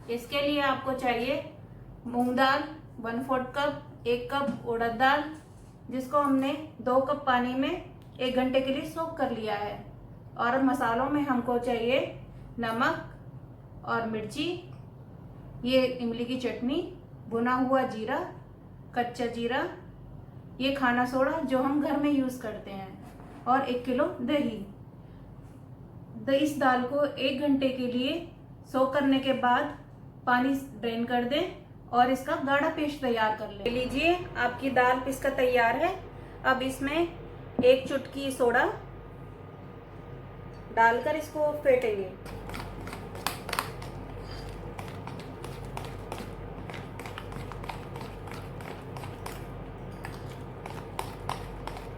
इसके लिए आपको चाहिए मूंग दाल 1/4 कप, 1 कप उड़द दाल जिसको हमने 2 कप पानी में 1 घंटे के लिए सोक कर लिया है। और मसालों में हमको चाहिए नमक और मिर्ची, ये इमली की चटनी, भुना हुआ जीरा, कच्चा जीरा, ये खाना सोडा जो हम घर में यूज़ करते हैं, और 1 किलो दही। इस दाल को 1 घंटे के लिए सोक करने के बाद पानी ड्रेन कर दें और इसका गाढ़ा पेस्ट तैयार कर लें। लीजिए आपकी दाल पिसकर तैयार है। अब इसमें 1 चुटकी सोडा डालकर इसको फेंटेंगे।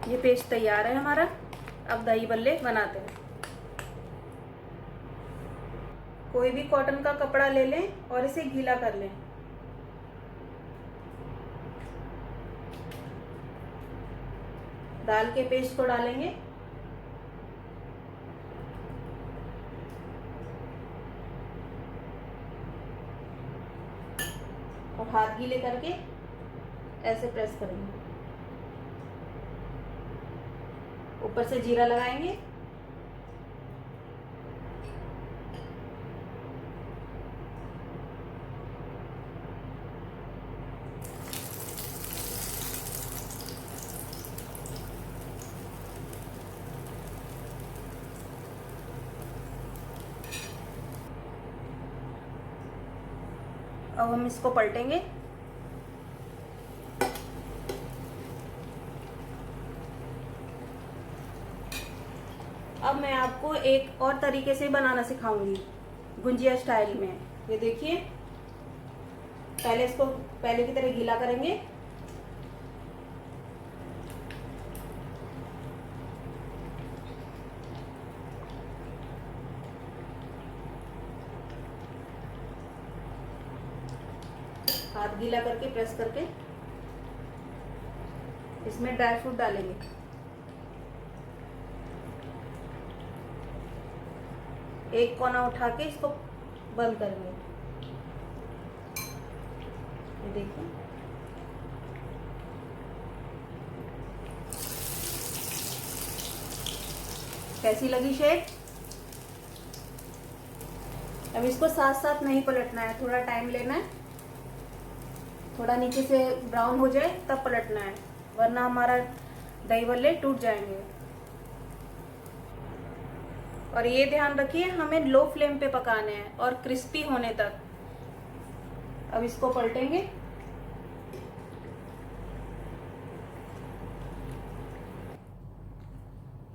ये पेस्ट तैयार है हमारा। अब दही बल्ले बनाते हैं। कोई भी कॉटन का कपड़ा ले लें और इसे गीला कर लें। दाल के पेस्ट को डालेंगे। और हाथ गीले करके ऐसे प्रेस करेंगे। ऊपर से जीरा लगाएंगे। अब हम इसको पलटेंगे। अब मैं आपको एक और तरीके से बनाना सिखाऊंगी गुंजिया स्टाइल में। ये देखिए, पहले इसको पहले की तरह गीला करेंगे। हाथ गीला करके प्रेस करके इसमें ड्राई फ्रूट डालेंगे। एक कोना उठा के इसको बंद करेंगे। ये देखिए, कैसी लगी शेप। अब इसको साथ साथ नहीं पलटना है, थोड़ा टाइम लेना है। थोड़ा नीचे से ब्राउन हो जाए तब पलटना है, वरना हमारा दही बल्ले टूट जाएंगे। और ये ध्यान रखिए, हमें लो फ्लेम पे पकाने हैं और क्रिस्पी होने तक। अब इसको पलटेंगे।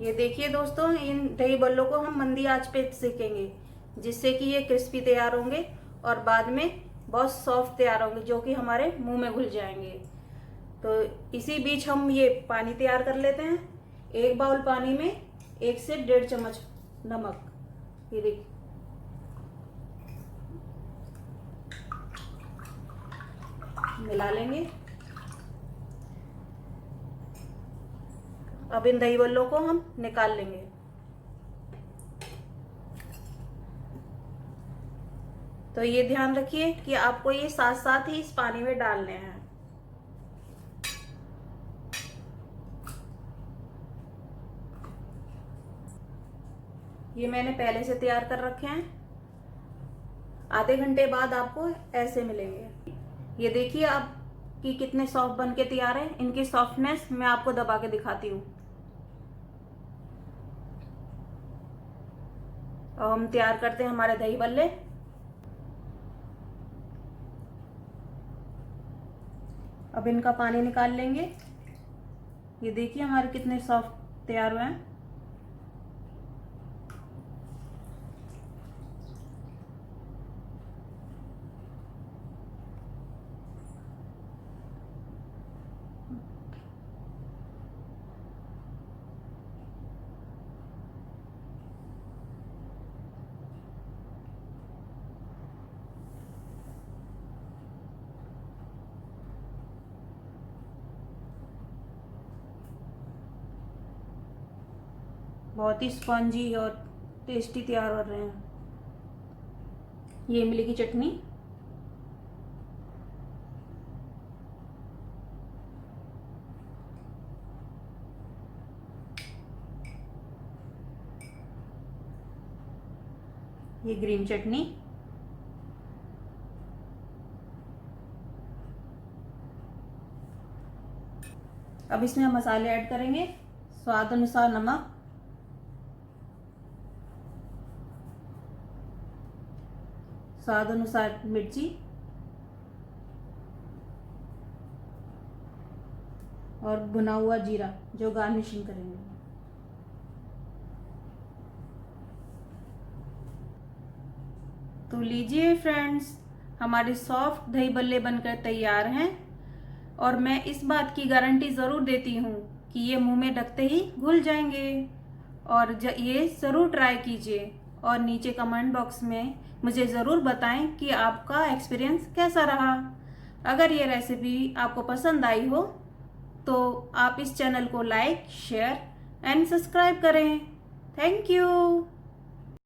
ये देखिए दोस्तों, इन दही बल्लों को हम मंदी आंच पे सेकेंगे जिससे कि ये क्रिस्पी तैयार होंगे और बाद में बहुत सॉफ्ट तैयार होंगे, जो कि हमारे मुंह में घुल जाएंगे। तो इसी बीच हम ये पानी तैयार कर लेते हैं। 1 बाउल पानी में 1 से 1.5 चम्मच नमक, ये देखिए, मिला लेंगे। अब इन दही बल्लों को हम निकाल लेंगे। तो ये ध्यान रखिए कि आपको ये साथ साथ ही इस पानी में डालने हैं। ये मैंने पहले से तैयार कर रखे हैं। आधे घंटे बाद आपको ऐसे मिलेंगे। ये देखिए आपकी कितने सॉफ्ट बन के तैयार है। इनकी सॉफ्टनेस मैं आपको दबा के दिखाती हूँ। अब हम तैयार करते हैं हमारे दही बल्ले। अब इनका पानी निकाल लेंगे। ये देखिए हमारे कितने सॉफ्ट तैयार हुए हैं। बहुत ही स्पंजी और टेस्टी तैयार हो रहे हैं। ये इमली की चटनी। ये ग्रीन चटनी। अब इसमें हम मसाले ऐड करेंगे। स्वाद अनुसार नमक, स्वाद अनुसार मिर्ची और भुना हुआ जीरा जो गार्निशिंग करेंगे। तो लीजिए फ्रेंड्स, हमारे सॉफ्ट दही बल्ले बनकर तैयार हैं। और मैं इस बात की गारंटी ज़रूर देती हूँ कि ये मुंह में रखते ही घुल जाएंगे। और ये ज़रूर ट्राई कीजिए और नीचे कमेंट बॉक्स में मुझे ज़रूर बताएं कि आपका एक्सपीरियंस कैसा रहा। अगर ये रेसिपी आपको पसंद आई हो तो आप इस चैनल को लाइक, शेयर एंड सब्सक्राइब करें। Thank you.